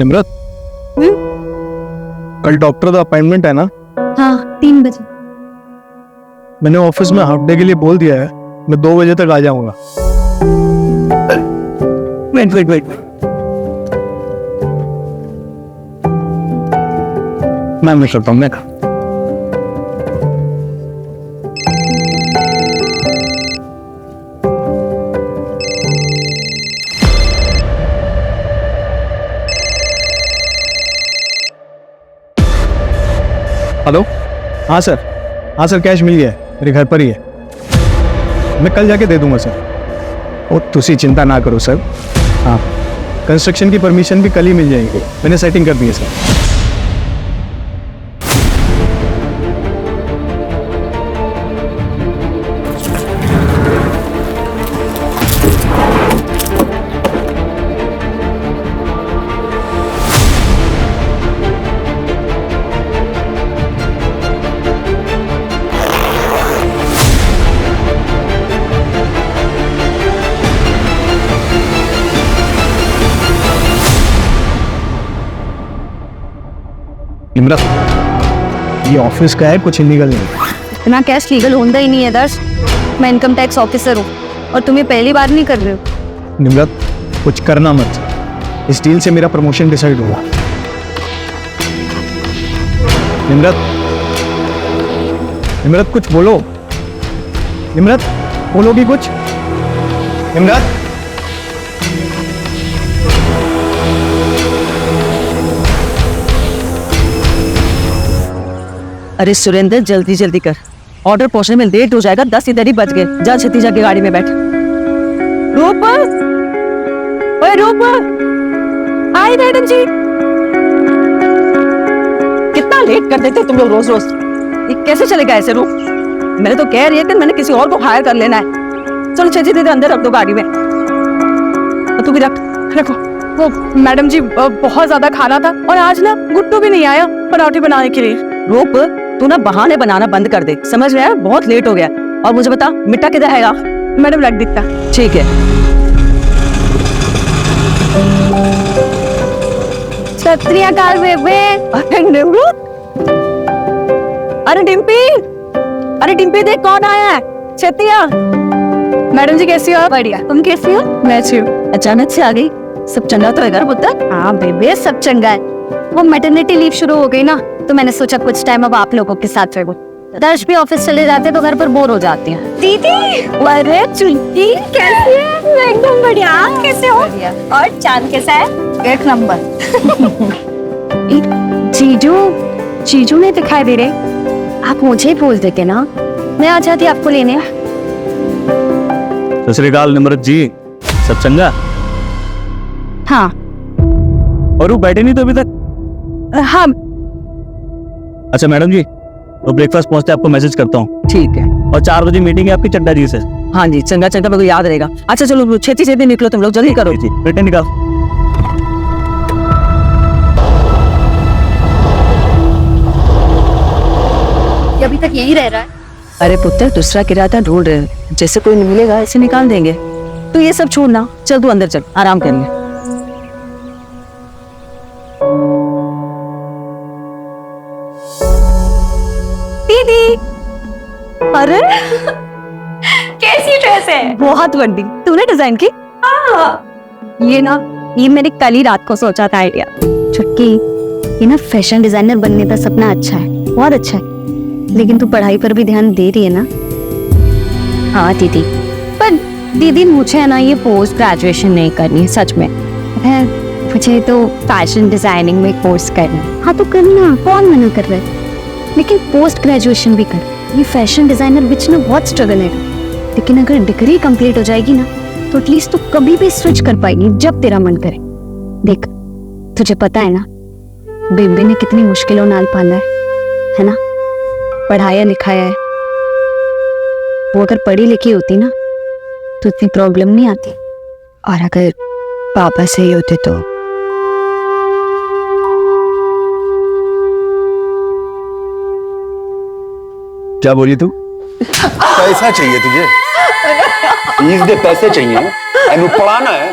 निम्रत, कल डॉक्टर का अपॉइंटमेंट है ना? हाँ, 3 बजे। मैंने ऑफिस में हाफ डे के लिए बोल दिया है, मैं 2 बजे तक आ जाऊंगा। वेट। मैं करता हूँ। हेलो, हाँ सर, कैश मिल गया है, मेरे घर पर ही है। मैं कल जाके दे दूंगा सर। ओ तुसी चिंता ना करो सर। हाँ, कंस्ट्रक्शन की परमिशन भी कल ही मिल जाएगी, मैंने सेटिंग कर दी है सर। निम्रत, ये ऑफिस का है, कुछ इलीगल नहीं। इतना कैश लीगल होता ही नहीं है दर्श। मैं इनकम टैक्स ऑफिसर हूँ और तुम ये पहली बार नहीं कर रहे हो। निम्रत, कुछ करना मत, इस डील से मेरा प्रमोशन डिसाइड हुआ। निम्रत कुछ बोलो। निम्रत, बोलोगी कुछ? निम्रत, अरे सुरेंद्र, जल्दी जल्दी कर, ऑर्डर पहुंचने में लेट हो जाएगा। 10 इधर ही बज गए। जा छत्ती जाके गाड़ी में बैठ। रूप, ओए रूप, हाय मैडम जी। कितना लेट कर देते तुम लोग रोज रोज। ये कैसे चलेगा ऐसे रूप? मैंने तो कह रही है कि मैंने किसी और को हायर कर लेना है। चलो छत्ती दे अंदर रख दो गाड़ी में। तू भी रखो। वो मैडम जी बहुत ज्यादा खाना था और आज ना गुड्डू भी नहीं आया पराठे बनाने के लिए। रूप, तू ना बहाने बनाना बंद कर दे, समझ रहा है? बहुत लेट हो गया। और मुझे बता, मिट्टा किधर है? मैडम रख दिखता। ठीक है। सत श्री अकाल बेबे। अरे डिम्पी देख कौन आया है। छतिया। मैडम जी कैसी हो आप? बढ़िया, तुम कैसी हो? मैं अच्छी हूँ। अचानक से आ गई, सब चंगा तो है घर पुत्र? हाँ बेबे, सब चंगा है। वो मैटरनिटी लीव शुरू हो गई ना, तो मैंने सोचा कुछ टाइम अब आप लोगों के साथ रहूं। दर्श भी ऑफिस चले जाते तो घर पर बोर हो जाती हैं। दीदी, अरे चुन्नी कैसी है? मैं एकदम बढ़िया। आप कैसे हो? और चांद कैसा है? 1 नंबर। जीजू नहीं दिखाई दे रहे। आप मुझे ही बोल देते ना, मैं आ जाती आपको लेने। सत श्री अकाल निम्रत जी, सब चंगा? हाँ। और वो बैठे नहीं तो अभी तक? हाँ। अच्छा मैडम जी, तो ब्रेकफास्ट पहुंचते आपको मैसेज करता हूँ। ठीक है। और 4 बजे मीटिंग है आपकी चड्डा जी से। हाँ जी, चंगा मेरे को याद रहेगा। अच्छा चलो छेती निकलो, तुम लोग जल्दी करो। जी बेटे निकाल। अभी तक यही रह रहा है। अरे पुत्र, दूसरा किराया ढूंढ रहे हैं, जैसे कोई नहीं मिलेगा ऐसे निकाल देंगे। तो ये सब छोड़ना, चल तू अंदर चल, आराम कर ले। दीदी, अरे कैसी ड्रेस है? बहुत बड़ी, तूने डिजाइन की? ये मैंने कल ही रात को सोचा था आइडिया। छुटकी, ये ना फैशन डिजाइनर बनने का सपना अच्छा है, बहुत अच्छा है, लेकिन तू पढ़ाई पर भी ध्यान दे रही है ना? हाँ दीदी, पर दीदी मुझे है ना ये पोस्ट ग्रेजुएशन नहीं करनी है, सच में। है, मुझे तो फैशन डिजाइनिंग में कोर्स करना है। हाँ तो करना, कौन मना कर रहा है, लेकिन पोस्ट ग्रेजुएशन भी कर। ये फैशन डिजाइनर बिच ना बहुत स्ट्रगल है, लेकिन अगर डिग्री कंप्लीट हो जाएगी ना तो एटलीस्ट तू कभी भी स्विच कर पाएगी जब तेरा मन करे। देख, तुझे पता है ना बेबे ने कितनी मुश्किलों नाल पाला है ना? पढ़ाया लिखाया है। वो अगर पढ़ी लिखी होती ना तो इतनी प्रॉब्लम नहीं आती। और अगर पापा सही होते तो क्या बोली तू? पैसा चाहिए तुझे? फीस दे, पैसे चाहिए। एनु पढ़ाना है,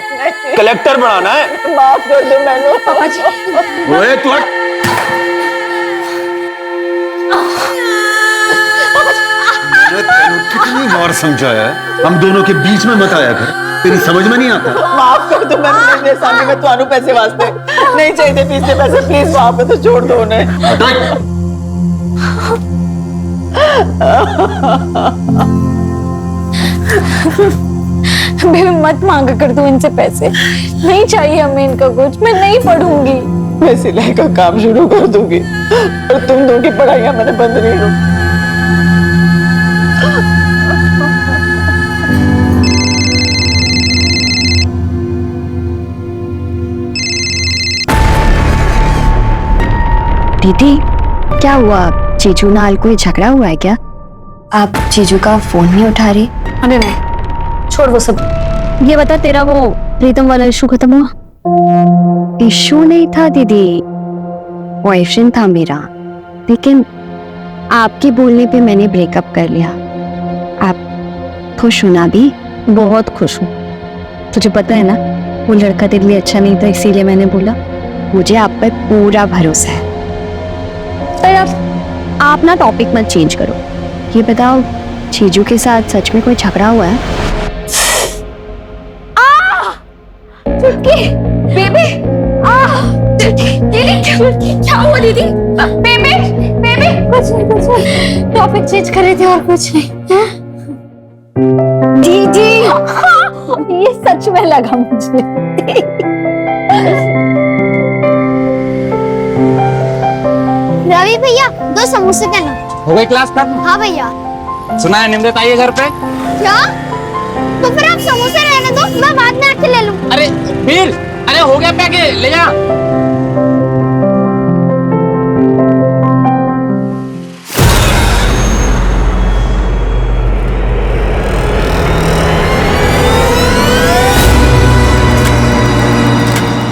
कलेक्टर बनाना है। माफ कर दो मैंने। पापा जी ओए तू हट। मैंने तेनू कितनी बार समझाया है, हम दोनों के बीच में मत आया कर, तेरी समझ में नहीं आता। माफ कर दो मैंने, मेरे सामने में ਤੁਹਾਨੂੰ पैसे वास्ते नहीं चाहिए पिछले पैसे, प्लीज वहां पे तो छोड़ दो उन्हें। बेबी मत मांगा कर तू इनसे पैसे, नहीं चाहिए हमें इनका कुछ, मैं नहीं पढ़ूंगी। मैं सिलाई का काम शुरू कर दूंगी और तुम दोनों की पढ़ाइयां मैंने बंद नहीं करूंगी। दीदी क्या हुआ, जीजू नाल कोई झगड़ा हुआ है क्या? आप जीजू का फोन नहीं उठा रही? अरे नहीं छोड़ वो सब। ये बता तेरा वो प्रीतम वाला इशू खत्म हुआ? इशू नहीं था दीदी, बॉयफ्रेंड था मेरा, लेकिन आपके बोलने पे मैंने ब्रेकअप कर लिया। आप खुश हो ना? भी बहुत खुश हूँ। तुझे पता है ना वो लड़का तेरे लिए अच्छा नहीं था, इसीलिए मैंने बोला। मुझे आप पर पूरा भरोसा है। पर आप ना टॉपिक मत चेंज करो। ये बताओ जीजू के साथ सच में कोई झगड़ा हुआ है? चुटकी बेबी दीदी क्या हुआ दीदी? बेबी बेबी कुछ नहीं टॉपिक चेंज कर रहे थे और कुछ नहीं। दीदी ये सच में लगा मुझे। रवि भैया 2 समोसे देना। हो गई क्लास खत्म? हाँ भैया। सुना है निमरत आई है घर पे? क्या? तो फिर आप समोसे रहने दो, मैं बाद में आके ले लूं। अरे वीर, अरे हो गया पैके, ले जा।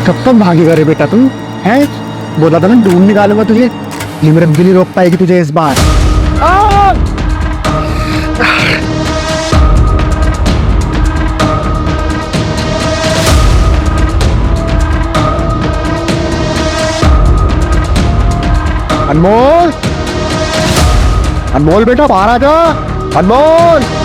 कब तक भागेगा रे बेटा तू? है बोला था ना ढूंढ निकालूंगा तुझे। निमरत भी नहीं रोक पाएगी तुझे इस बार। अनमोल, अनमोल बेटा बाहर आ जा। अनमोल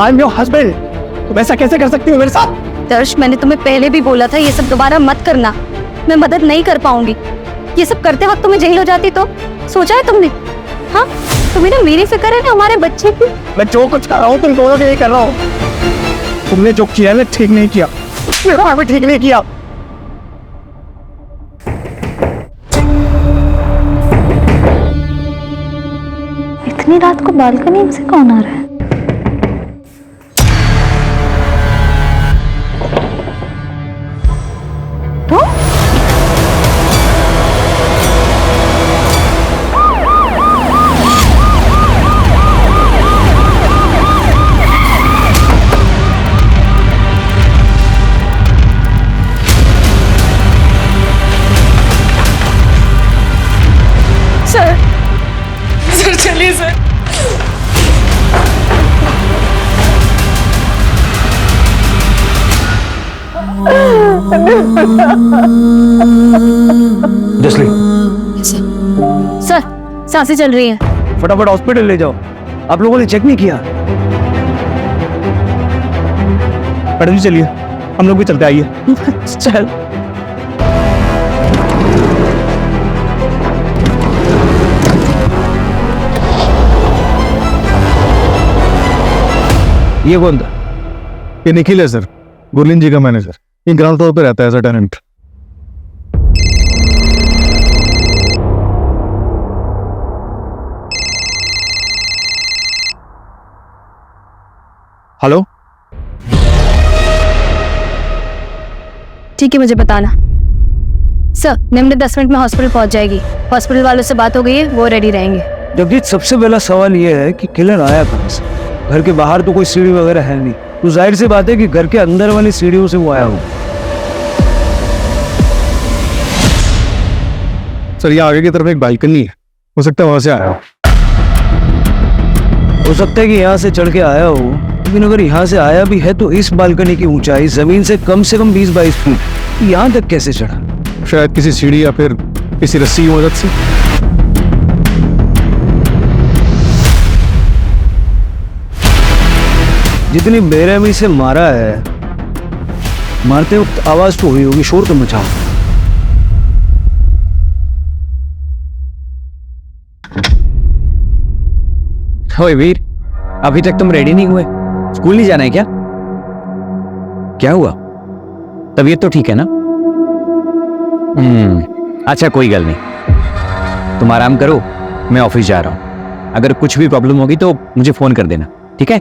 आई एम योर हस्बैंड, तुम ऐसा कैसे कर सकती हो मेरे साथ? दर्श मैंने तुम्हें पहले भी बोला था ये सब दोबारा मत करना, मैं मदद नहीं कर पाऊंगी। ये सब करते वक्त तुम्हें जेल हो जाती तो सोचा है तुमने? हाँ तुम्हें ना मेरी फिक्र है ना हमारे बच्चे की। मैं जो कुछ कर रहा हूँ तुम दोनों के लिए कर रहा हूँ। तुमने जो किया है ठीक नहीं किया, मैं ठीक नहीं किया। इतनी रात को बालकनी से कौन आ रहा है? सर चलिए सर। जसली सर सांसें चल रही हैं। फटाफट हॉस्पिटल ले जाओ। आप लोगों ने चेक नहीं किया? मैडम जी चलिए हम लोग भी चलते, आइए। चल। ये कौन था? ये निखिल है सर, गुरलीन जी का मैनेजर। ये ग्राउंड फ्लोर पे रहता है एज अ टेनेंट। हेलो, ठीक है, मुझे बताना। सर, निम्न 10 मिनट में हॉस्पिटल पहुंच जाएगी। हॉस्पिटल वालों से बात हो गई है, वो रेडी रहेंगे। जगजीत, सबसे पहला सवाल यह है कि किलर आया कहाँ से? घर के बाहर तो कोई सीढ़ी वगैरह है नहीं, तो जाहिर सी बात है कि घर के अंदर वाली सीढ़ियों से वो आया हो। सर ये आगे की तरफ एक बालकनी है, हो सकता है वहां से आया हो सकता है कि यहाँ से चढ़ के आया हो, लेकिन अगर यहाँ से आया भी है तो इस बालकनी की ऊंचाई जमीन से कम 20-22 फीट, यहाँ तक कैसे चढ़ा? हो, शायद किसी सीढ़ी या फिर किसी रस्सी की मदद से। जितनी बेरहमी से मारा है, मारते वक्त आवाज तो हुई होगी, शोर तो मचा होगा। ओए वीर, अभी तक तुम रेडी नहीं हुए? स्कूल नहीं जाना है क्या? क्या हुआ? तबीयत तो ठीक है ना? अच्छा कोई गल नहीं, तुम आराम करो, मैं ऑफिस जा रहा हूं। अगर कुछ भी प्रॉब्लम होगी तो मुझे फोन कर देना, ठीक है?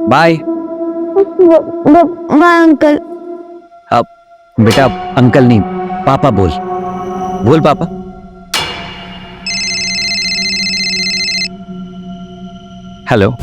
बाय। Bye uncle. अब बेटा अंकल नहीं, पापा बोल। बोल पापा। हेलो।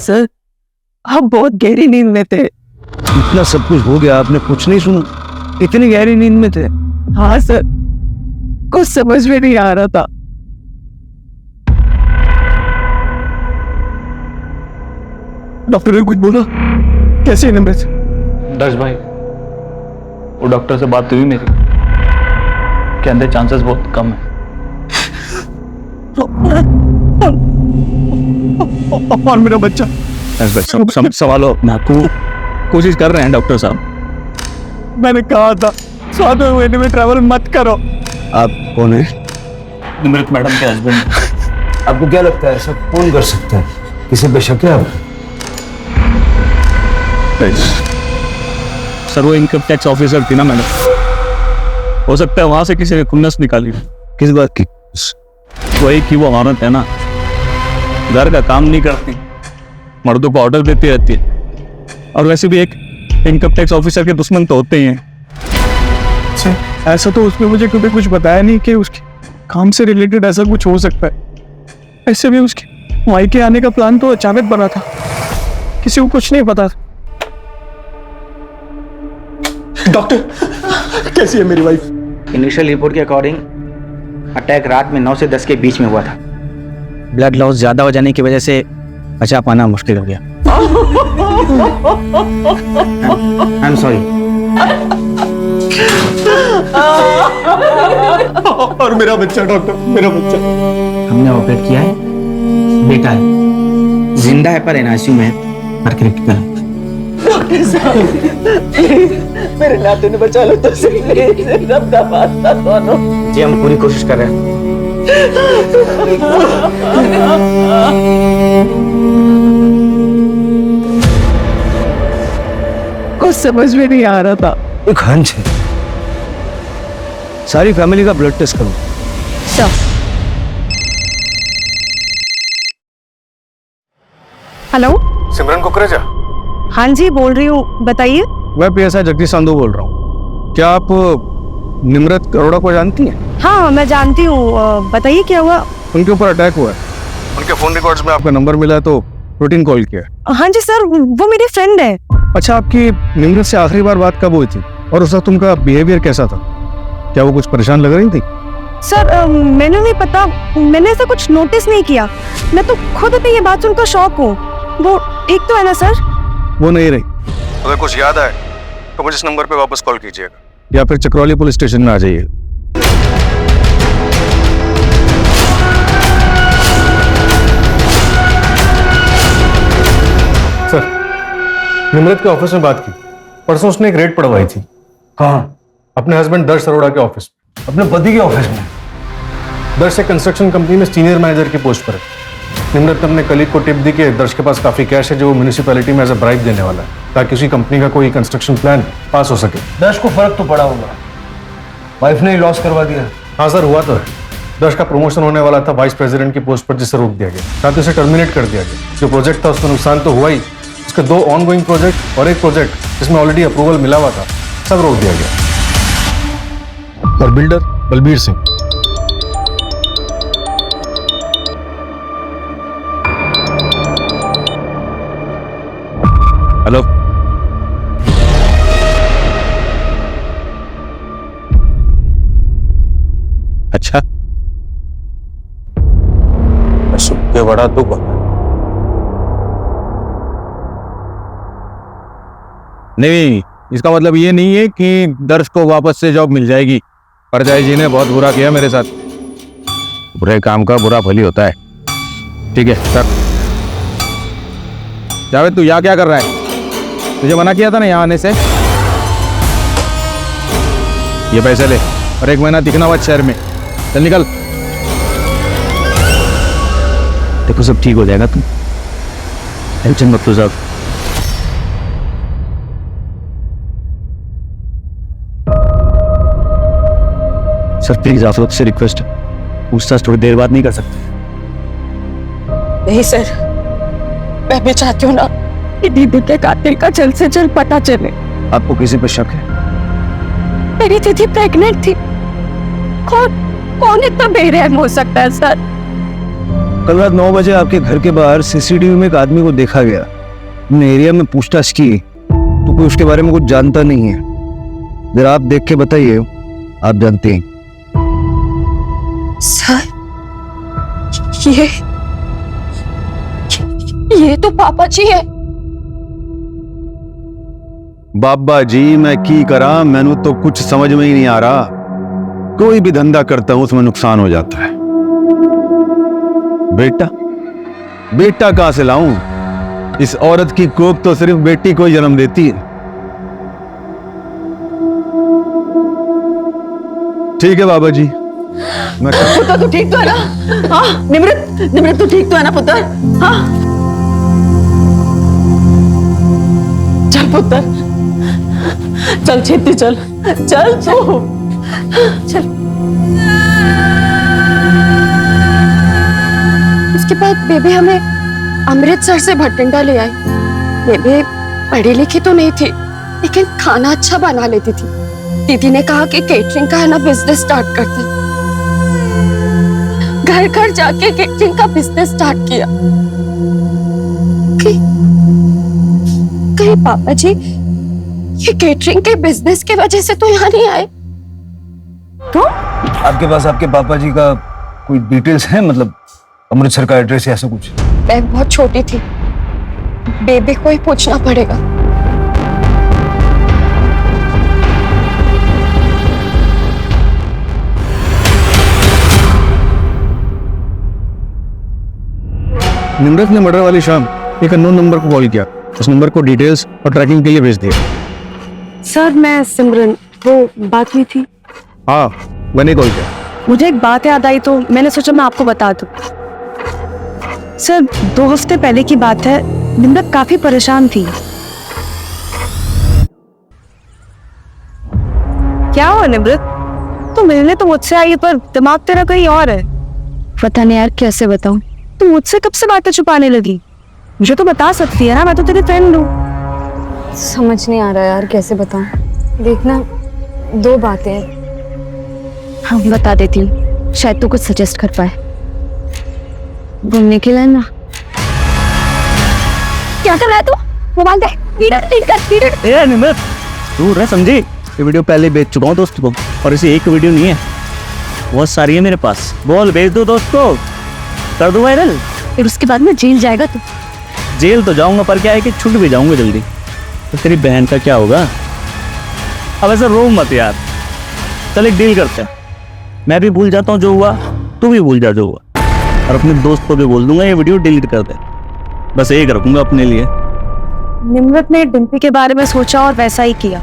सर, आप बहुत गहरी नींद में थे। इतना सब कुछ हो गया, आपने कुछ नहीं सुना? इतनी गहरी नींद में थे? हाँ सर, कुछ समझ में नहीं आ रहा था। डॉक्टर ने कुछ बोला? कैसे है निम्रत? दर्श भाई, वो डॉक्टर से बात हुई मेरी, कहते चांसेस बहुत कम है। और मेरा बच्चा? सवालों अपना कोशिश कर रहे हैं डॉक्टर साहब। मैंने कहा था 7वें महीने में ट्रैवल मत करो। आप कौन है? निमृत मैडम के हस्बैंड। आपको क्या लगता है ऐसा कौन कर सकता है? किसी पे शक है आप? सर वो इनकम टैक्स ऑफिसर थी ना मैडम, हो सकता है वहां से किसी ने खुन्नस निकाली। किस बात की? वही कि वो औरत है ना, घर का काम नहीं करती, मर्दों को ऑर्डर देती रहती है, और वैसे भी एक इनकम टैक्स ऑफिसर के दुश्मन तो होते ही हैं। ऐसा तो उसने मुझे कभी कुछ बताया नहीं कि उसके काम से रिलेटेड ऐसा कुछ हो सकता है। ऐसे भी उसके मायके आने का प्लान तो अचानक बना था, किसी को कुछ नहीं पता था। डॉक्टर, कैसी है मेरी वाइफ? इनिशियल रिपोर्ट के अकॉर्डिंग अटैक रात में 9 से 10 के बीच में हुआ था। ब्लड लॉस ज्यादा हो जाने की वजह से बचा पाना मुश्किल हो गया। I am sorry. और मेरा बच्चा डॉक्टर, मेरा बच्चा? हमने ऑपरेट किया है, बेटा है, जिंदा है पर एनआईसीयू में है, पर क्रिटिकल है। मेरे नाते ने बचा लो तो सही, रब का वास्ता दोनों। जी हम पूरी कोशिश कर रहे हैं। कुछ समझ में नहीं आ रहा था। एक हंच है, सारी फैमिली का ब्लड टेस्ट करो। सर, हेलो, सिमरन कुकरेजा? हाँ जी बोल रही हूँ, बताइए। मैं पीएसआई जगदीश संधू बोल रहा हूँ। क्या आप निम्रत अरोड़ा को जानती हैं? हाँ मैं जानती हूँ, बताइए क्या हुआ। उनके ऊपर अटैक हुआ है, उनके फोन रिकॉर्ड्स में आपका नंबर मिला तो रूटीन कॉल किया। हाँ जी सर, वो मेरी फ्रेंड है। अच्छा, आपकी निम्रत से आखिरी बार बात कब हुई थी और उस वक्त उनका बिहेवियर कैसा था? क्या वो कुछ परेशान लग रही थी? सर मैंने नहीं पता, मैंने ऐसा कुछ नोटिस नहीं किया। मैं तो खुद अपनी ये बात सुनकर शॉक हूँ। वो ठीक तो है ना सर? वो नहीं रही। अगर कुछ याद आए तो मुझे इस नंबर पे वापस कॉल कीजिएगा या फिर चक्रौली पुलिस स्टेशन में आ जाइए। सर, निमृत के ऑफिस में बात की। परसों उसने एक रेड पड़वाई थी। कहाँ? अपने हस्बैंड दर्श अरोड़ा के ऑफिस में। अपने पति के ऑफिस में? दर्श एक कंस्ट्रक्शन कंपनी में सीनियर मैनेजर की पोस्ट पर है। निमृत ने अपने कलीग को टिप दी कि दर्श के पास काफी कैश है जो वो म्युनिसिपैलिटी में एज अ ब्राइब देने वाला है ताकि उसी कंपनी का कोई कंस्ट्रक्शन प्लान पास हो सके। दर्श को फर्क तो पड़ा होगा, वाइफ ने ही लॉस करवा दिया। हाँ सर, हुआ तो है। दर्श का प्रमोशन होने वाला था वाइस प्रेसिडेंट की पोस्ट पर, जिसे रोक दिया गया, साथ ही उसे टर्मिनेट कर दिया गया। जो प्रोजेक्ट था उसमें नुकसान तो हुआ ही, उसके 2 ऑनगोइंग प्रोजेक्ट और एक प्रोजेक्ट जिसमें ऑलरेडी अप्रूवल मिला हुआ था, सब रोक दिया गया। और बिल्डर बलबीर सिंह। हेलो, अच्छा, सुन के बड़ा दुख हुआ। नहीं, इसका मतलब ये नहीं है कि दर्श को वापस से जॉब मिल जाएगी। परजाई जी ने बहुत बुरा किया मेरे साथ। बुरे काम का बुरा फल ही होता है। ठीक है सर। जावेद, तू यहाँ क्या कर रहा है? तुझे मना किया था ना यहाँ आने से। ये पैसे ले और 1 महीना दिखना मत शहर में। चल निकल। देखो सब ठीक हो जाएगा, तुम टेंशन मत लो साहब। सर प्लीज आप लोग से रिक्वेस्ट है, पूछताछ थोड़ी देर बाद नहीं कर सकते? नहीं सर, मैं भी चाहती हूँ ना कि दीदी के कातिल का जल्द से जल्द पता चले। आपको किसी पर शक है? मेरी दीदी प्रेग्नेंट थी। कौन इतना बेरहम हो सकता है सर? कल रात 9 बजे आपके घर के बाहर सीसीटीवी में एक आदमी को देखा गया। हमने एरिया में पूछताछ की तो कोई उसके बारे में कुछ जानता नहीं है। जरा आप देख के बताइए, आप जानते हैं। सर, ये तो पापा जी है। बाबा जी मैं की करा, मैनू तो कुछ समझ में ही नहीं आ रहा। कोई भी धंधा करता हूं उसमें नुकसान हो जाता है। बेटा कहां से लाऊं? इस औरत की कोख तो सिर्फ बेटी को ही जन्म देती है। ठीक है बाबा जी, मैं पुत्र तू ठीक तो है ना? हाँ निमृत तू ठीक तो है ना पुत्र? हाँ चल पुत्र, चल छेती चल तू चल। उसके बाद बेबी हमें अमृतसर से भटिंडा ले आई। बेबी पढ़ी लिखी तो नहीं थी, लेकिन खाना अच्छा बना लेती थी। दीदी ने कहा कि केटरिंग का है ना बिजनेस स्टार्ट करते। घर घर जाके केटरिंग का बिजनेस स्टार्ट किया। कहीं पापा जी ये केटरिंग के बिजनेस की वजह से तो यहाँ नहीं आए? तो आपके पास आपके पापा जी का कोई डिटेल्स है, मतलब अमृतसर का एड्रेस या ऐसा कुछ? मैं बहुत छोटी थी, बेबी को ही पूछना पड़ेगा। निमृत ने मर्डर वाली शाम एक अननोन नंबर को कॉल किया। उस नंबर को डिटेल्स और ट्रैकिंग के लिए भेज दिया। सर मैं सिमरन, वो बात हुई थी। हाँ, मैंने कॉल किया। मुझे एक बात याद आई तो मैंने सोचा मैं आपको बता दूं। सर 2 हफ्ते पहले की बात है, निमृत काफी परेशान थी। क्या हुआ निमृत? तो मिलने तो मुझसे आई पर दिमाग तेरा कहीं और है। पता नहीं यार कैसे बताऊं। तू मुझसे कब से बातें छुपाने लगी? मुझे तो बता सकती है ना, मैं तो तेरी फ्रेंड हूँ। समझ नहीं आ रहा यार कैसे बताऊं। देखना 2 बातें हैं। हाँ बता देती हूँ, शायद तू कुछ सजेस्ट कर पाए। घूमने के लिए ना। क्या कर रहा है तू? मोबाइल दे। ए निमृत, तू रह समझी, ये वीडियो पहले बेच चुका हूँ दोस्त को, और इसे एक वीडियो नहीं है, बहुत सारी है मेरे पास। बोल भेज दो दोस्त को, कर दो वायरल। फिर उसके बाद में जेल जाएगा तू। जेल तो जाऊंगा, पर क्या है कि छूट भी जाऊंगा जल्दी। तो तेरी बहन का क्या होगा? अब ऐसा रो मत यार, चल एक डील करते हैं, मैं भी भूल जाता हूँ जो हुआ, तू भी भूल जा जो हुआ, और अपने दोस्त को भी बोल दूंगा ये वीडियो डिलीट कर दे, बस एक रखूंगा अपने लिए। निम्रत ने डिम्पी के बारे में सोचा और वैसा ही किया,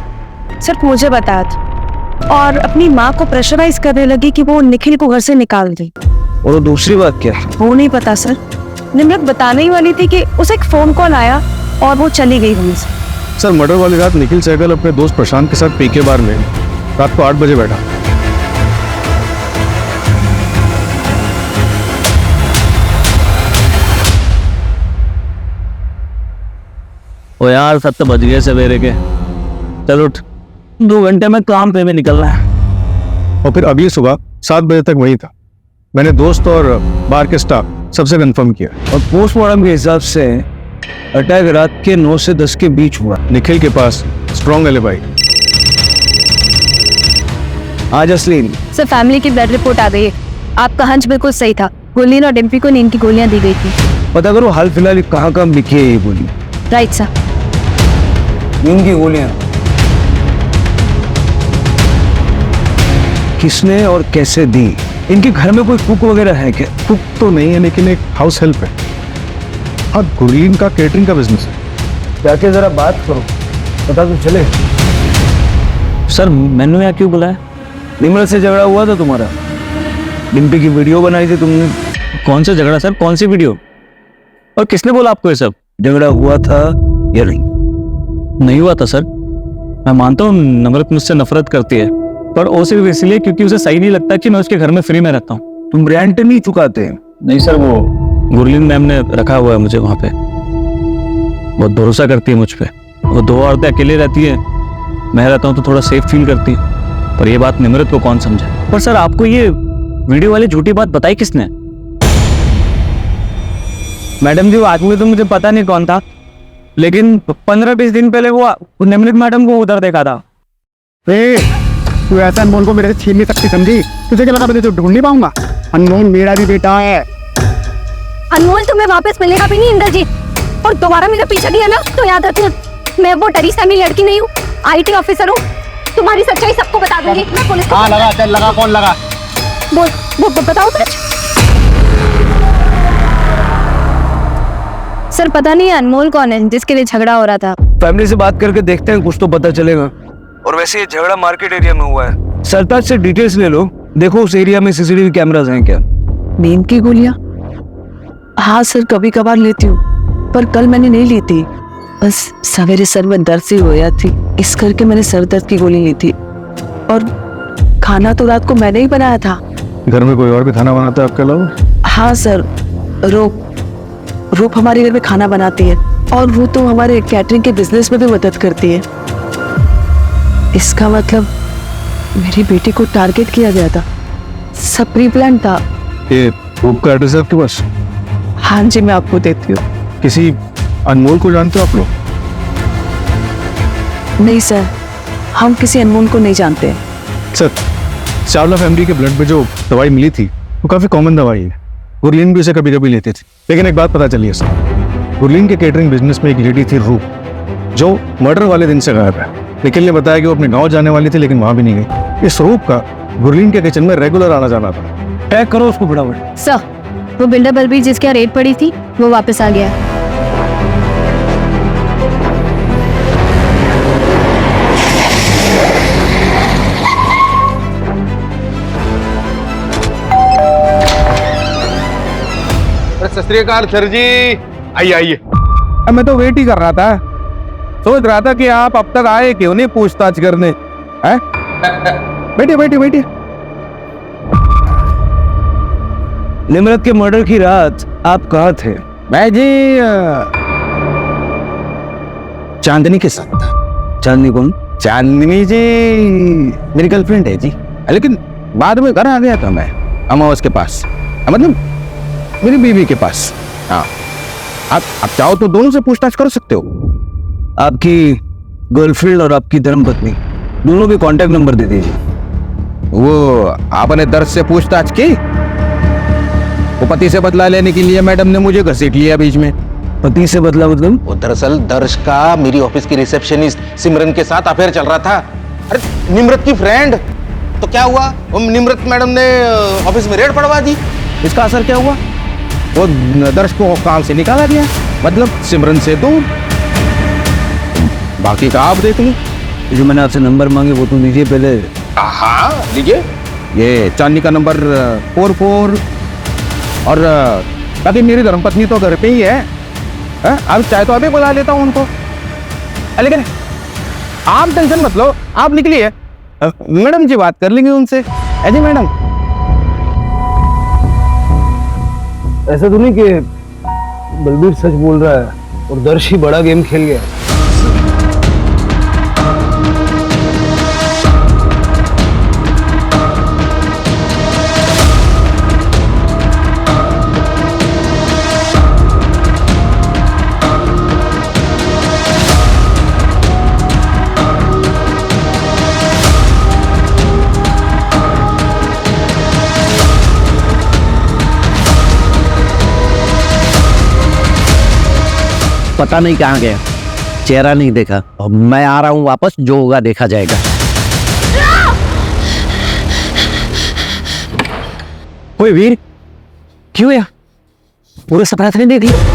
सिर्फ मुझे बताया था, और अपनी माँ को प्रेशराइज करने लगी कि वो निखिल को घर से निकाल दे। और वो दूसरी बात क्या है? वो नहीं पता सर, निम्रत बताने ही वाली थी कि उसे एक फोन कॉल आया और वो चली गई वहीं से। सर मर्डर वाली रात निखिल सहगल अपने दोस्त प्रशांत के साथ पीके बार में रात को 8 बजे बैठा। ओ यार 7 बज गए सवेरे के, चल उठ, 2 घंटे में काम पे भी निकलना है। और फिर अगली सुबह 7 बजे तक वही था। मैंने दोस्त और बार के स्टाफ सबसे कंफर्म किया। और पोस्टमार्टम के हिसाब से अटैक रात के 9 से 10 के बीच हुआ। निखिल के पास स्ट्रॉन्ग एलिबाई। आज असलीन सर फैमिली की ब्लड रिपोर्ट आ गई है, आपका हंच बिल्कुल सही था, गुरलीन और डिम्पी को नींद की गोलियां दी गई थी। पता करो हाल फिलहाल कहाँ कहाँ बिकी है ये गोली। Right sir. नींद की गोलियां किसने और कैसे दी? इनके घर में कोई कुक वगैरह है क्या? कुक तो नहीं है लेकिन एक हाउस हेल्प है, और गुरलीन का केटरिंग का बिजनेस है। जाके जरा बात करो, पता तो चले। सर मैंने यहाँ क्यों बुलाया? निम्रत से झगड़ा हुआ था तुम्हारा, डिम्पी की वीडियो बनाई थी तुमने। कौन सा झगड़ा सर, कौन सी वीडियो, और किसने बोला आपको ये सब? झगड़ा हुआ था या नहीं? नहीं हुआ था सर, मैं मानता हूँ निम्रत मुझसे नफरत करती है, पर वो सिर्फ इसलिए क्योंकि उसे सही नहीं लगता कि मैं उसके घर में फ्री में रहता हूँ। तुम रेंट नहीं चुकाते? नहीं सर, वो गुरलीन मैम ने रखा हुआ है मुझे वहाँ पे, बहुत भरोसा करती है मुझ पे। वो 2 औरतें अकेले रहती है, मैं रहता हूँ तो थोड़ा सेफ फील करती है, पर ये बात निम्रत को कौन समझे। पर सर आपको ये वीडियो वाली झूठी बात बताई किसने? मैडम जी वो आदमी तो मुझे पता नहीं कौन था, लेकिन 15-20 दिन पहले वो निम्रत मैडम को उधर देखा था। तू ऐसा अनमोल को मेरे से छीन नहीं सकती, समझी? तुझे क्या लगा मैं तुझे ढूंढ नहीं पाऊंगा? अनमोल मेरा भी बेटा है। अनमोल तुम्हें वापस मिलेगा भी नहीं इंद्रजीत, और दोबारा मेरा पीछा किया ना तो याद रखना, मैं वो डरी सहमी लड़की नहीं हूँ, IT ऑफिसर हूँ, तुम्हारी सच्चाई सबको बता दूंगी। मैं पुलिस को लगा, चल लगा, कौन लगा? वो बताओ सच। सर पता नहीं अनमोल कौन है जिसके लिए झगड़ा हो रहा था। फैमिली से बात करके देखते हैं, कुछ तो पता चलेगा। और वैसे ये झगड़ा मार्केट एरिया में हुआ है, सरताज से डिटेल्स ले लो, देखो उस एरिया में CCTV कैमरास हैं क्या? नींद की गोलियां? हाँ सर, कभी कभार लेती हूँ, पर कल मैंने नहीं ली थी, बस सवेरे सर में दर्द सी हो गया थी, इस करके मैंने सर दर्द की गोली ली थी। और खाना तो रात को मैंने ही बनाया था। घर में कोई और भी खाना बनाता है आपके अलावा? हाँ सर, रूप हमारे घर में खाना बनाती है, और वो तो हमारे कैटरिंग के बिजनेस में भी मदद करती है। इसका मतलब मेरी बेटी को टारगेट किया गया था, सब प्री प्लान था। ये रूप का एड्रेस है आपके पास? हाँ जी, मैं आपको देती हूँ। किसी अनमोल को जानते हो आप लोग? नहीं सर, हम किसी अनमोल को नहीं जानते। सर चावला फैमिली के ब्लड में जो दवाई मिली थी वो काफी कॉमन दवाई है, गुरलीन भी उसे कभी कभी लेते थे। लेकिन एक बात पता चली है सर, गुरलीन के केटरिंग बिजनेस में एक लेडी थी रूप, जो मर्डर वाले दिन से गायब है। निखिल ने बताया कि वो अपने गांव जाने वाली थी लेकिन वहां भी नहीं गई। इस रूप का गुरलीन के किचन में रेगुलर आना जाना था। ट्रैक करो उसको फटाफट। सर वो बिल्डर बलबीर जिसके यहाँ रेड पड़ी थी वो वापस आ गया है। सत श्री अकाल सर जी, आइए आइए। मैं तो वेट ही कर रहा था, सोच रहा था कि आप अब तक आए क्यों नहीं पूछताछ करने। हैं? बैठिए बैठिए बैठिए। निम्रत के मर्डर की रात आप कहाँ थे? मैं जी चांदनी के साथ था। चांदनी कौन? चांदनी जी मेरी गर्लफ्रेंड है जी, लेकिन बाद में घर आ गया था मैं अमावस के पास, मतलब मेरी बीवी के पास। हाँ, आप चाहो तो दोनों से पूछताछ कर सकते हो। आपकी गर्लफ्रेंड और आपकी धर्मपत्नी दोनों के कांटेक्ट नंबर दे दीजिए। वो आपने दर्द से पूछताछ की, वो पति से बदला लेने के लिए मैडम ने मुझे घसीट लिया बीच में। पति से बदला मतलब? वो दरअसल दर्श का मेरी ऑफिस की रिसेप्शनिस्ट सिमरन के साथ अफेयर चल रहा था। अरे निम्रत की फ्रेंड। तो क्या हुआ, वो निम्रत मैडम ने ऑफिस में रेड पड़वा दी। इसका असर क्या हुआ, वो दर्श को काम से निकाला गया, मतलब सिमरन से दूर। बाकी का आप देख लो। जो मैंने आपसे नंबर मांगे वो तो दीजिए पहले। हाँ लीजिए, ये चांदी का नंबर 44। और बाकी मेरी धर्मपत्नी तो घर पे ही है। अब चाहे तो अभी बुला लेता हूँ उनको। लेकिन आप टेंशन मत लो, आप निकलिए, मैडम जी बात कर लेंगे उनसे। अजय मैडम, ऐसा तो नहीं कि बलबीर सच बोल रहा है और दर्श ही बड़ा गेम खेल गया? पता नहीं कहाँ गया, चेहरा नहीं देखा। अब मैं आ रहा हूँ वापस, जो होगा देखा जाएगा। ओए वीर, क्यों यार पूरे सपना नहीं देख लिया?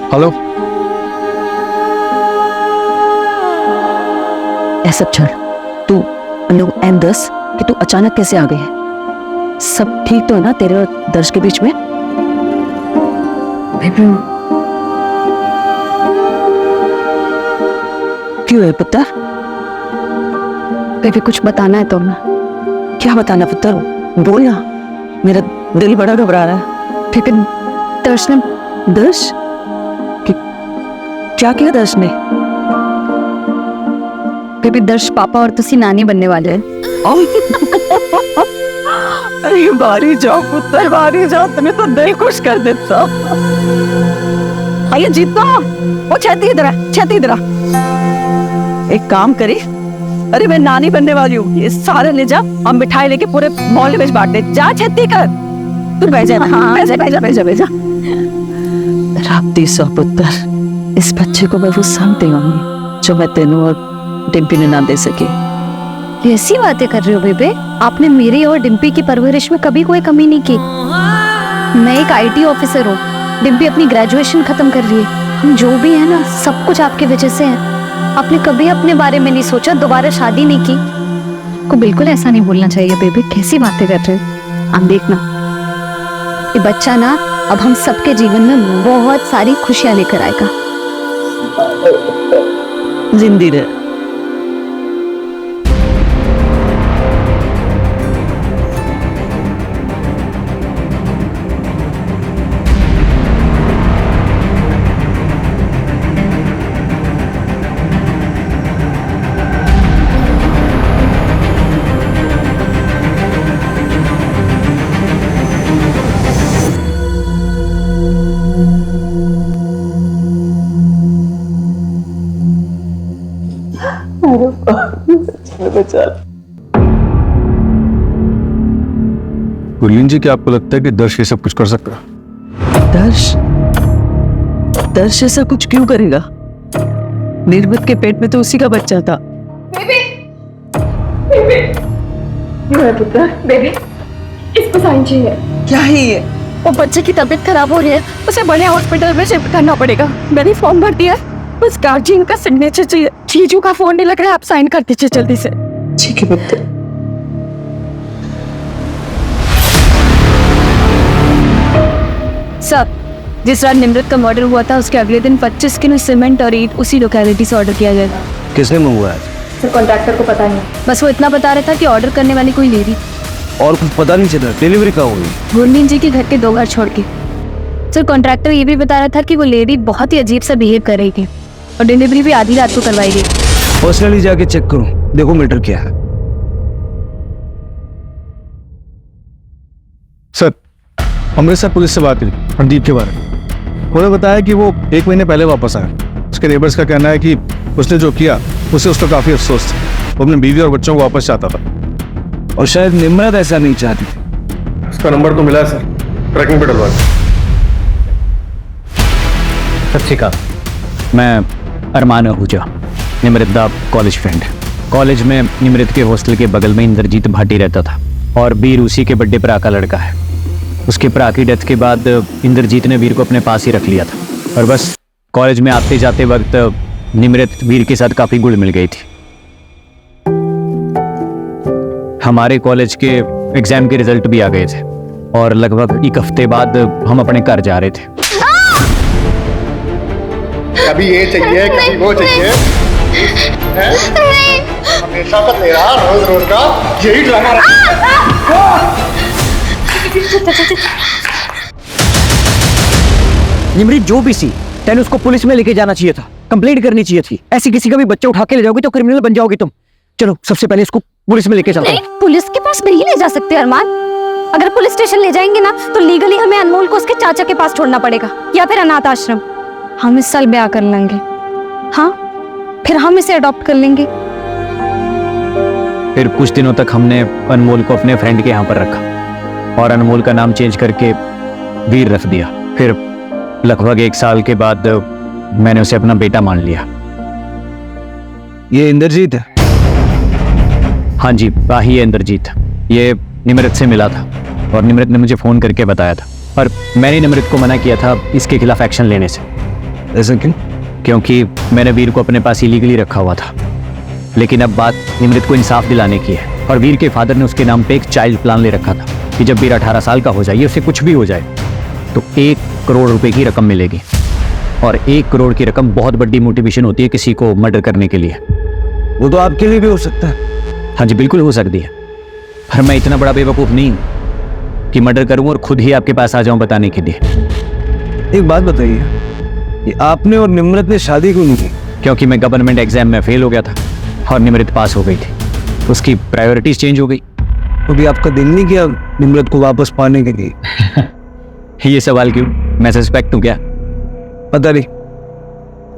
हेलो, ऐसा छोड़, तू लोग M10 कि तू अचानक कैसे आ गई है? सब ठीक तो है ना तेरे और दर्श के बीच में? क्यों है पुत्र? बेबी कुछ बताना है तुम्हें। क्या बताना पुत्र, बोल ना, मेरा दिल बड़ा घबरा रहा है। बेबी दर्श ने दर्श? क्या किया दर्श ने? बेबी दर्श पापा और तुसी नानी बनने वाले हैं। अरे बारी जाओ पुत्र, बारी जाओ, तुम्हें तो दिल खुश कर देता। आइए जीतो, वो छेती इधर, छेती इधर। एक काम करी, अरे मैं नानी बनने वाली हूँ, ये सारे ले जा और मिठाई लेके पूरे मोहल्ले में बांट दे। जा छेती कर, तू बह जा। हाँ बह जा। राप्ती सौ पुत्र, इस बच्चे को मैं वो संग देंगी जो मैं तेनू और डिम्पी ने ना दे सकी। ऐसी बातें कर रहे हो बेबे? आपने मेरी और डिम्पी की परवरिश में कभी कोई कमी नहीं की। मैं एक IT ऑफिसर हूँ, डिम्पी अपनी ग्रेजुएशन खत्म कर रही है। हम जो भी है ना, सब कुछ आपकी वजह से है। आपने कभी अपने बारे में नहीं सोचा, दोबारा शादी नहीं की। को बिल्कुल ऐसा नहीं बोलना चाहिए बेबी, कैसी बातें कर रहे हो? आप देखना, ये बच्चा ना अब हम सबके जीवन में बहुत सारी खुशियां लेकर आएगा। जिंदी रहे। गुरलीन जी, क्या आपको लगता है कि दर्श ये सब कुछ कर सकता है? दर्श ऐसा कुछ क्यों करेगा? निर्मत के पेट में तो उसी का बच्चा था। बेबी इसको साइन चाहिए। क्या है ये? वो बच्चे की तबीयत खराब हो रही है, उसे बड़े हॉस्पिटल में शिफ्ट करना पड़ेगा। मैंने फॉर्म भर दिया है, बस गार्जियन का सिग्नेचर चाहिए। जीजू का फोन नहीं लग रहा है, आप साइन कर दीजिए जल्दी से। ठीक है पुत्र। सब जिस रात निमृत का मर्डर हुआ था, उसके अगले दिन 25 किलो सीमेंट और ईंट उसी लोकेलिटी से ऑर्डर किया गया था। किसने मंगवाया? सर कॉन्ट्रैक्टर को पता नहीं, बस वो इतना बता रहा था कि ऑर्डर करने वाली कोई लेडी। और कुछ पता नहीं चला? डिलीवरी कहाँ हुई? गुरलीन जी के घर के 2 घर छोड़ के। सर कॉन्ट्रैक्टर ये भी बता रहा था कि वो लेडी बहुत ही अजीब सा बिहेव कर रही थी और डिलीवरी भी आधी रात को करवाई गई। पर्सनली जाके चेक करो, देखो मैटर क्या है। अमृतसर पुलिस से बात हुई हरदीप के बारे में। उन्होंने बताया कि वो 1 महीने पहले वापस आया। उसके नेबर्स का कहना है कि उसने जो किया उससे उसका काफ़ी अफसोस था। वो अपने बीवी और बच्चों को वापस चाहता था। और शायद निम्रत ऐसा नहीं चाहती थी। उसका नंबर तो मिला है सर, ट्रैकिंग पे डलवा दिया। सत श्री अकाल, मैं अरमान आहूजा, निमृत दा कॉलेज फ्रेंड। कॉलेज में निमृत के हॉस्टल के बगल में इंद्रजीत भाटी रहता था और वीर उसी के बड़े भरा का लड़का है। उसके भरा की डेथ के बाद इंद्रजीत ने वीर को अपने पास ही रख लिया था और बस कॉलेज में आते जाते वक्त निमृत वीर के साथ काफ़ी घुल मिल गई थी। हमारे कॉलेज के एग्जाम के रिजल्ट भी आ गए थे और लगभग 1 हफ्ते बाद हम अपने घर जा रहे थे। कभी ये चाहिए कभी वो चाहिए, हमेशा का तेरा रोज रोज का यही ड्रामा निमृत जो भी सी, तेने उसको पुलिस में लेके जाना चाहिए था, कंप्लेंट करनी चाहिए थी। ऐसी किसी का भी बच्चा उठा के ले जाओगे तो क्रिमिनल बन जाओगे तुम। चलो सबसे पहले इसको पुलिस में लेके चलते हैं। पुलिस के पास नहीं ले जा सकते अरमान। अगर पुलिस स्टेशन ले जाएंगे ना तो लीगली हमें अनमोल को उसके चाचा के पास छोड़ना पड़ेगा या फिर अनाथ आश्रम। हम इस साल ब्याह कर लेंगे, हाँ, फिर हम इसे अडॉप्ट कर लेंगे। फिर कुछ दिनों तक हमने अनमोल को अपने फ्रेंड के यहाँ पर रखा और अनमोल का नाम चेंज करके वीर रख दिया। फिर लगभग 1 साल के बाद मैंने उसे अपना बेटा मान लिया। ये इंद्रजीत है? हाँ जी, ही है इंद्रजीत। ये निमृत से मिला था और निमृत ने मुझे फ़ोन करके बताया था, पर मैंने निमृत को मना किया था इसके खिलाफ एक्शन लेने से। ऐसा क्यों? क्योंकि मैंने वीर को अपने पास इलीगली रखा हुआ था। लेकिन अब बात निमृत को इंसाफ दिलाने की है और वीर के फादर ने उसके नाम पे एक चाइल्ड प्लान ले रखा था कि जब वीर 18 साल का हो जाए, उसे कुछ भी हो जाए तो 1 करोड़ रुपए की रकम मिलेगी। और 1 करोड़ की रकम बहुत बड़ी मोटिवेशन होती है किसी को मर्डर करने के लिए। वो तो आपके लिए भी हो सकता है। हाँ जी, बिल्कुल हो सकती है, पर मैं इतना बड़ा बेवकूफ़ नहीं हूँ कि मर्डर करूँ और खुद ही आपके पास आ जाऊँ बताने के लिए। एक बात बताइए, ये आपने और निमृत ने शादी क्यों नहीं की? क्योंकि मैं गवर्नमेंट एग्जाम में फेल हो गया था और निमृत पास हो गई थी। उसकी प्रायोरिटीज चेंज हो गई। तो भी आपका दिल नहीं किया निमृत को वापस पाने के लिए? ये सवाल क्यों? मैं सस्पेक्ट हूँ क्या? पता नहीं,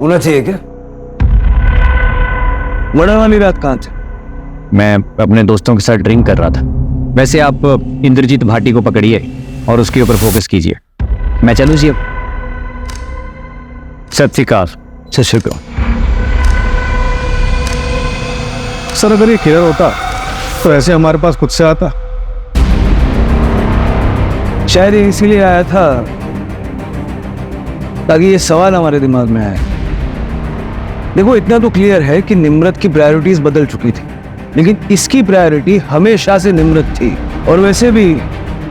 होना चाहिए क्या? मर्डर वाली रात कहाँ थे? मैं अपने दोस्तों के साथ ड्रिंक कर रहा था। वैसे आप इंद्रजीत भाटी को पकड़िए और उसके ऊपर फोकस कीजिए। मैं चलूँ जी अब? सत श्री अकाल। सत श्री अकाल। सर अगर ये क्लियर होता तो ऐसे हमारे पास खुद से आता। शायद ये इसीलिए आया था ताकि ये सवाल हमारे दिमाग में आए। देखो, इतना तो क्लियर है कि निमृत की प्रायोरिटीज बदल चुकी थी, लेकिन इसकी प्रायोरिटी हमेशा से निमृत थी। और वैसे भी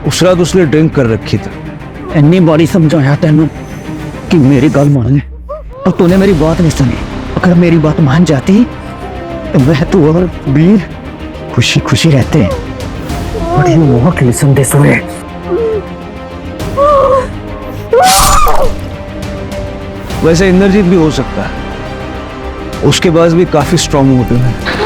उस रात उसने ड्रिंक कर रखी थी। इतनी बड़ी समझाया तेनू कि मेरी गल मान ले, और तूने मेरी बात नहीं सुनी। अगर मेरी बात मान जाती तो मैं तू और वीर खुशी खुशी रहते हैं। बड़ी मोहक लिसन दे सुने। वैसे इंद्रजीत भी हो सकता है, उसके पास भी काफी स्ट्रॉन्ग मोटिव है।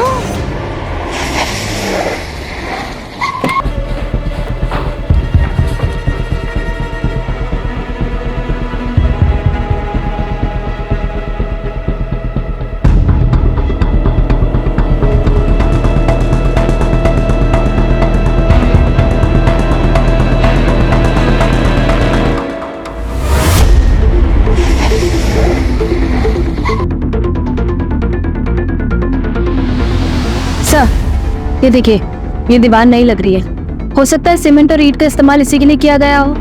ये देखिए, ये दीवार नहीं लग रही है। हो सकता है सीमेंट और ईंट का इस्तेमाल इसी के लिए किया गया हो।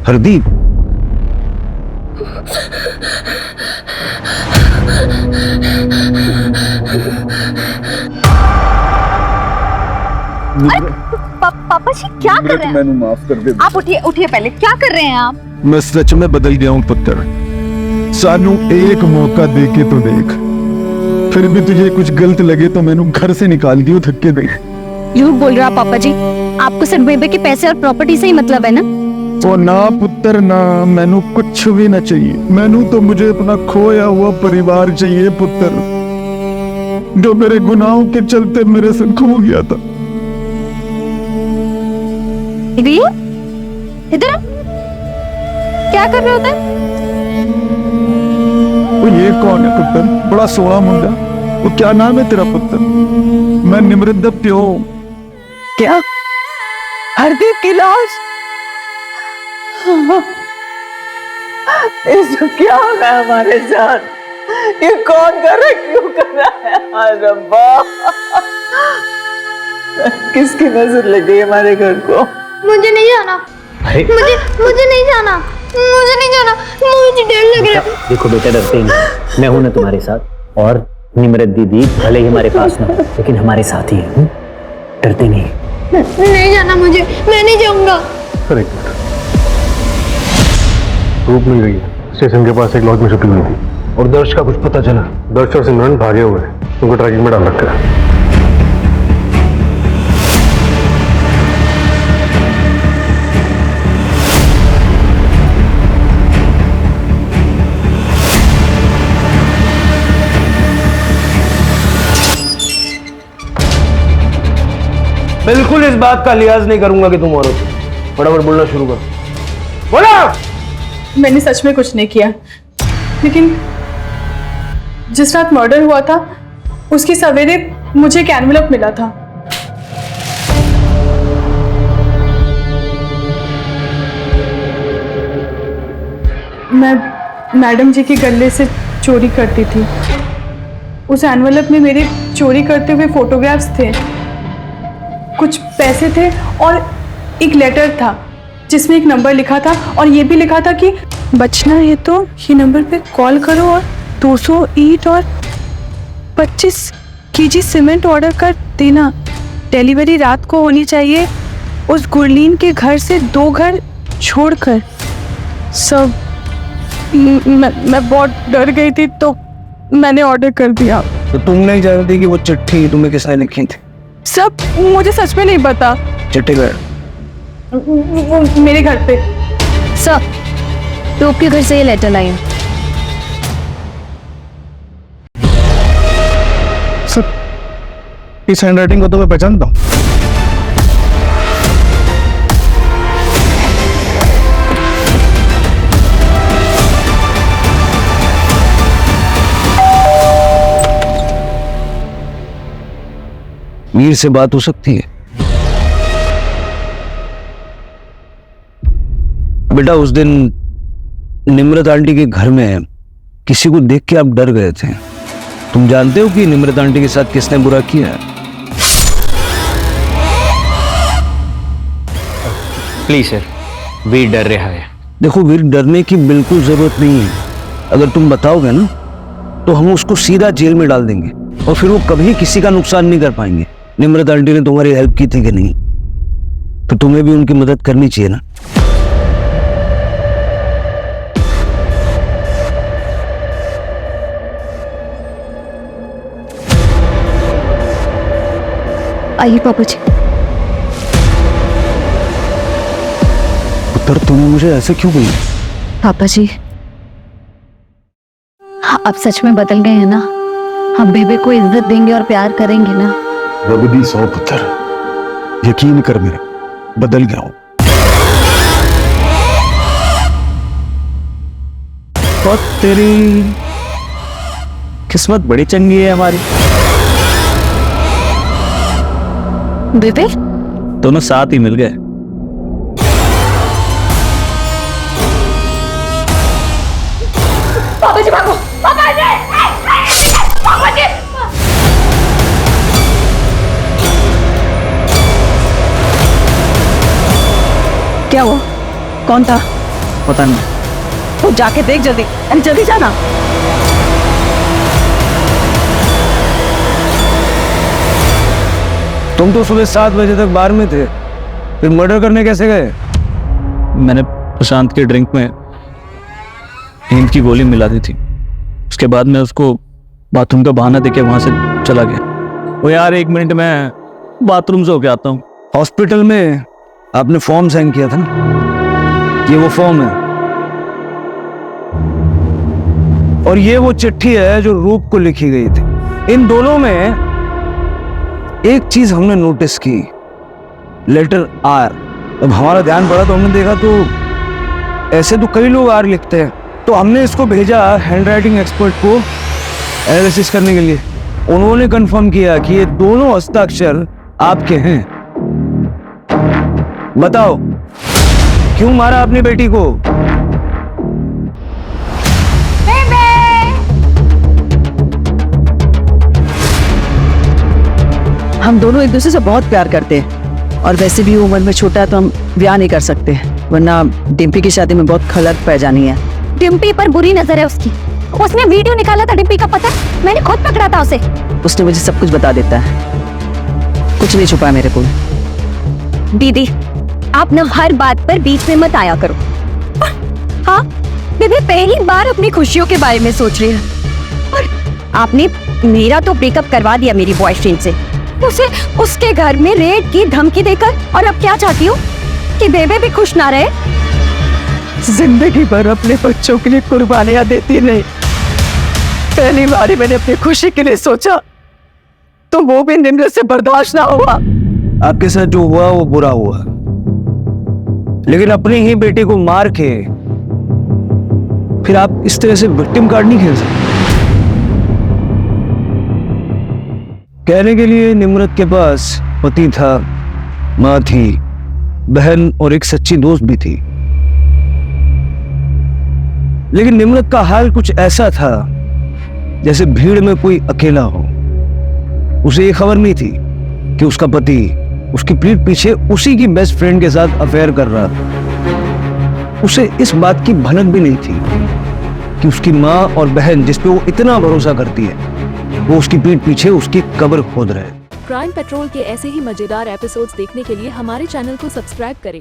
हरदीप, पापा जी क्या कर रहे हैं? मैंने माफ कर दे। आप उठिए उठिए, पहले क्या कर रहे हैं आप? मैं सच में बदल गया हूँ पुत्र। सानू एक मौका दे के तो देख, फिर भी तुझे कुछ गलत लगे तो मैंने घर से निकाल दियो धक्के दे। झूठ बोल रहा पापा जी, आपको सिर्फ बेबे के पैसे और प्रॉपर्टी से ही मतलब है ना? ओ ना पुत्र ना, मैनू कुछ भी ना चाहिए। मैनू तो मुझे अपना खोया हुआ परिवार चाहिए पुत्र, जो मेरे गुनाहों के चलते मेरे से खो गया था। इधर क्या कर रहे होते? वो ये कौन है पुत्र? बड़ा सोहा मुंडा। वो क्या नाम है तेरा पुत्र? मैं निमृत दा प्यो। क्या? हरदीप की लाश? इसको क्या हो रहा है हमारे साथ? ये कौन कर रहा है, क्यों कर रहा है? हाय रब्बा, किसकी नजर लग गई हमारे घर को? मुझे नहीं जाना, मुझे नहीं जाना, मुझे नहीं जाना, मुझे डर लग रहा है। देखो बेटा, डरते नहीं, मैं हूं ना तुम्हारे साथ। और निमृत दीदी भले ही हमारे पास ना हो, लेकिन हमारे साथ ही है। डरते नहीं। नहीं जाना मुझे, मैं नहीं जाऊंगा। रूप मिल गई है, स्टेशन के पास एक लॉज में छुपी हुई थी। और दर्श का कुछ पता चला? दर्श और सिमरन भागे हुए हैं, उनको ट्रैकिंग में डाल रखा है। बिल्कुल इस बात का लिहाज नहीं करूंगा कि तुम औरत हो। फटाफट बोलना शुरू करो। बोला। मैंने सच में कुछ नहीं किया, लेकिन जिस रात मर्डर हुआ था उसकी सवेरे मुझे एक एनवेलप मिला था। मैं मैडम जी के गले से चोरी करती थी। उस एनवेलप में मेरे चोरी करते हुए फोटोग्राफ्स थे, कुछ पैसे थे और एक लेटर था जिसमें एक नंबर लिखा था और ये भी लिखा था कि बचना है तो ये नंबर पे कॉल करो और 200 ईंट और 25 केजी सीमेंट ऑर्डर कर देना। डिलीवरी रात को होनी चाहिए, उस गुरलीन के घर से 2 घर छोड़कर। सब मैं बहुत डर गई थी तो मैंने ऑर्डर कर दिया। तो तुम नहीं जानती कि वो चिट्ठी तुम्हें किसने लिखी थी? सब मुझे सच में नहीं पता। चिट्ठी गए मेरे घर पे। सर, तो आपके घर से ये लेटर लाई है। सर, इस हैंडराइटिंग को तो मैं पहचानता हूँ। वीर से बात हो सकती है? बेटा, उस दिन निमृत आंटी के घर में किसी को देख के आप डर गए थे। तुम जानते हो कि निमृत आंटी के साथ किसने बुरा किया है? प्लीज सर, वीर डर रहा है। देखो वीर, डरने की बिल्कुल जरूरत नहीं है। अगर तुम बताओगे ना तो हम उसको सीधा जेल में डाल देंगे और फिर वो कभी किसी का नुकसान नहीं कर पाएंगे। निमृत आंटी ने तुम्हारी हेल्प की थी कि नहीं? तो तुम्हें भी उनकी मदद करनी चाहिए ना। आइए पापा जी। पुत्र, तूने मुझे ऐसे क्यों बोला? पापा जी, आप सच में बदल गए हैं ना? हम बेबे को इज्जत देंगे और प्यार करेंगे ना? रब दी सौ पुत्र, यकीन कर मेरा, बदल गया हूं। और तेरी किस्मत बड़ी चंगी है हमारी। बेबे, दोनों साथ ही मिल गए। पापा जी भागो, पापा जी, पापा जी। क्या हुआ? कौन था? पता नहीं। तो जाके देख जल्दी, अरे जल्दी जाना। तुम तो सुबह 7 बजे तक बार में थे, फिर मर्डर करने कैसे गए? मैंने प्रशांत के ड्रिंक में नींद की गोली मिला दी थी। उसके बाद मैं उसको बाथरूम का बहाना देके वहां से चला गया। वो यार 1 मिनट में बाथरूम से होके आता हूँ। हॉस्पिटल में आपने फॉर्म साइन किया था ना, ये वो फॉर्म है और ये वो चिट्ठी है जो रूप को लिखी गई थी। इन दोनों में एक चीज हमने नोटिस की, लेटर आर। अब हमारा ध्यान पड़ा तो हमने देखा तो ऐसे तो कई लोग आर लिखते हैं, तो हमने इसको भेजा हैंडराइटिंग एक्सपर्ट को एनालिसिस करने के लिए। उन्होंने कंफर्म किया कि ये दोनों हस्ताक्षर आपके हैं। बताओ क्यों मारा अपनी बेटी को? हम दोनों एक दूसरे से बहुत प्यार करते हैं और वैसे भी उम्र में छोटा है तो हम ब्याह नहीं कर सकते, वरना डिम्पी की शादी में बहुत खलत पै जानी है। डिम्पी पर बुरी नजर है उसकी। उसने वीडियो निकाला था डिम्पी का, पता है? मैंने खुद पकड़ा था उसे। उसने मुझे सब कुछ बता देता है, कुछ नहीं छुपा मेरे को। दीदी आप न हर बात पर बीच में मत आया करो। हाँ बेबी पहली बार अपनी खुशियों के बारे में सोच रही है और आपने मेरा तो ब्रेकअप करवा दिया मेरी बॉयफ्रेंड से, उसे उसके घर में रेड की धमकी देकर, और अब क्या चाहती हूँ कि बेबे भी खुश ना रहे। जिंदगी भर अपने बच्चों के लिए कुर्बानियां देती नहीं, पहली बार मैंने अपनी खुशी के लिए सोचा तो वो भी निम्र से बर्दाश्त ना हुआ। आपके साथ जो हुआ वो बुरा हुआ, लेकिन अपनी ही बेटी को मार के फिर आप इस तरह से विक्टिम कार्ड नहीं खेल सकते। कहने के लिए निम्रत के पास पति था, माँ थी, बहन और एक सच्ची दोस्त भी थी, लेकिन निम्रत का हाल कुछ ऐसा था जैसे भीड़ में कोई अकेला हो। उसे ये खबर नहीं थी कि उसका पति उसकी पीठ पीछे उसी की बेस्ट फ्रेंड के साथ अफेयर कर रहा था। उसे इस बात की भनक भी नहीं थी कि उसकी माँ और बहन जिस पे वो इतना भरोसा करती है, वो उसकी पीठ पीछे उसकी कब्र खोद रहे। क्राइम पेट्रोल के ऐसे ही मजेदार एपिसोड्स देखने के लिए हमारे चैनल को सब्सक्राइब करें